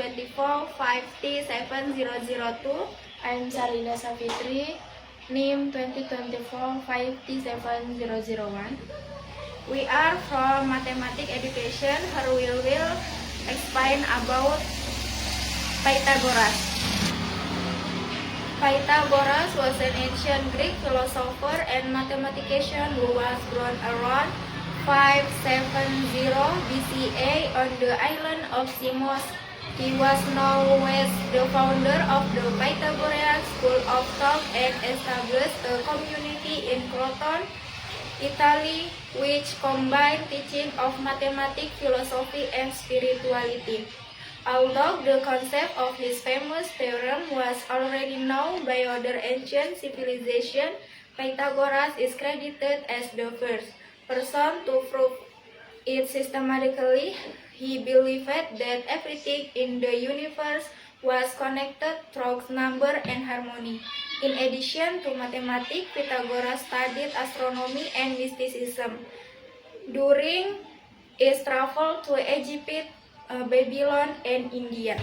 2024 5T7002. I'm Sarina Savitri, NIM 2024 5T7001. We are from Mathematics Education. Here we will explain about Pythagoras. Pythagoras was an ancient Greek philosopher and mathematician who was born around 570 BCE on the island of Samos. He was known as the founder of the Pythagorean school of thought and established a community in Croton, Italy, which combined teaching of mathematics, philosophy, and spirituality. Although the concept of his famous theorem was already known by other ancient civilizations, Pythagoras is credited as the first person to prove it systematically. He believed that everything in the universe was connected through number and harmony. In addition to mathematics, Pythagoras studied astronomy and mysticism. During his travel to Egypt, Babylon, and India,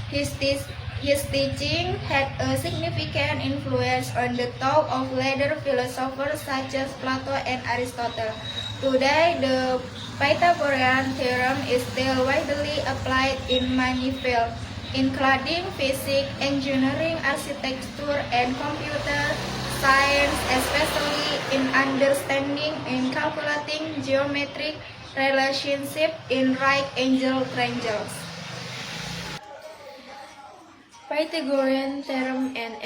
his teaching had a significant influence on the thought of later philosophers such as Plato and Aristotle. Today, the Pythagorean theorem is still widely applied in many fields, including physics, engineering, architecture, and computer science, especially in understanding and calculating geometric relationships in right angle triangles. Pythagorean theorem and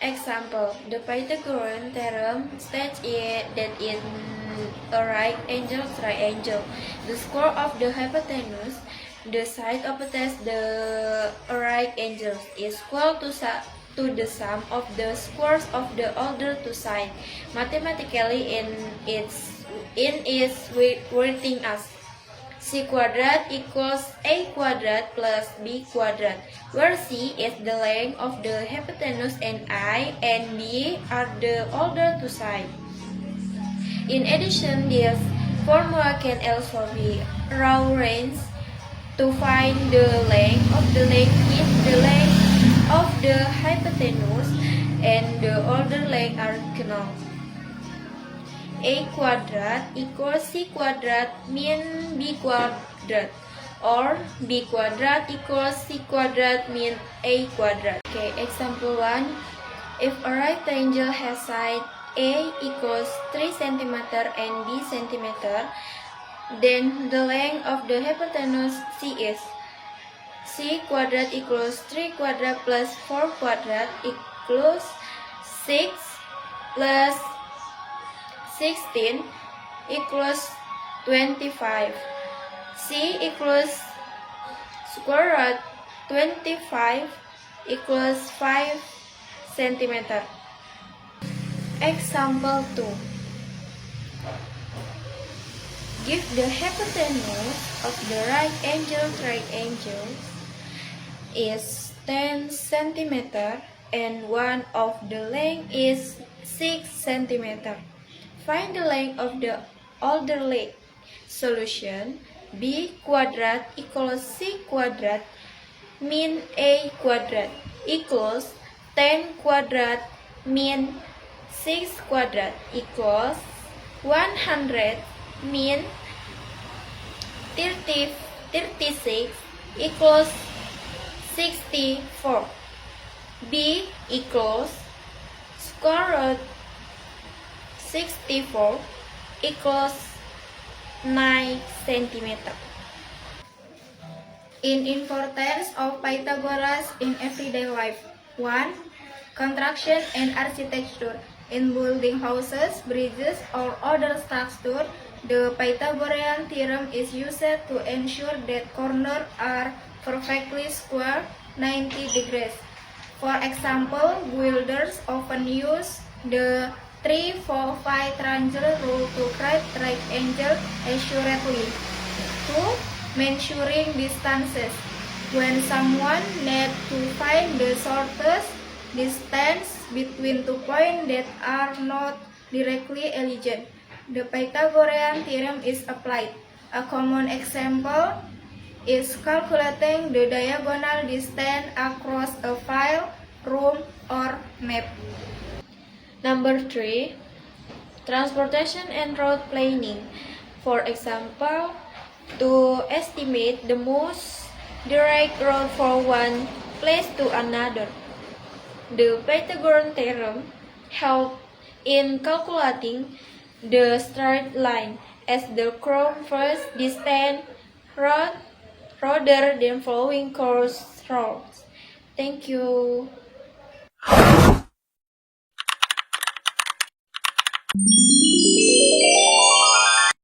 example. The Pythagorean theorem states that in a right angle triangle, the square of the hypotenuse, the side opposite the right angles, is equal to the sum of the squares of the other two sides. Mathematically, in its wording as C quadrat equals A quadrat plus B quadrat, where C is the length of the hypotenuse and I and B are the other two sides. In addition, this formula can also be rearranged to find the length of the leg if the length of the hypotenuse and the other leg are known. A quadrat equals C quadrat mean B quadrat, or B quadrat equals C quadrat mean A quadrat. Okay, example 1. If a rectangle has side A equals 3 cm and B cm, then the length of the hypotenuse C is C quadrat equals 3 quadrat plus 4 quadrat equals 6 plus 16 equals 25. C equals square root 25 equals 5 cm. Example 2. Give the hypotenuse of the right angle triangle is 10 cm and one of the length is 6 cm. Find the length of the other leg. Solution: B quadrat equals C quadrat mean A quadrat equals 10 quadrat mean 6 quadrat equals 100 mean 36 equals 64. B equals square root 64 equals 9 cm. In importance of Pythagoras in everyday life. 1. Construction and architecture. In building houses, bridges, or other structure, the Pythagorean theorem is used to ensure that corners are perfectly square 90 degrees. For example, builders often use the 3, 4, 5 triangle rule to create right angle accurately. 2. Measuring distances. When someone needs to find the shortest distance between 2 points that are not directly allied, the Pythagorean theorem is applied. A common example is calculating the diagonal distance across a file, room, or map. Number 3. Transportation and road planning. For example, to estimate the most direct route from one place to another. The Pythagorean theorem helps in calculating the straight line as the curve first distance rather than following course routes. Thank you.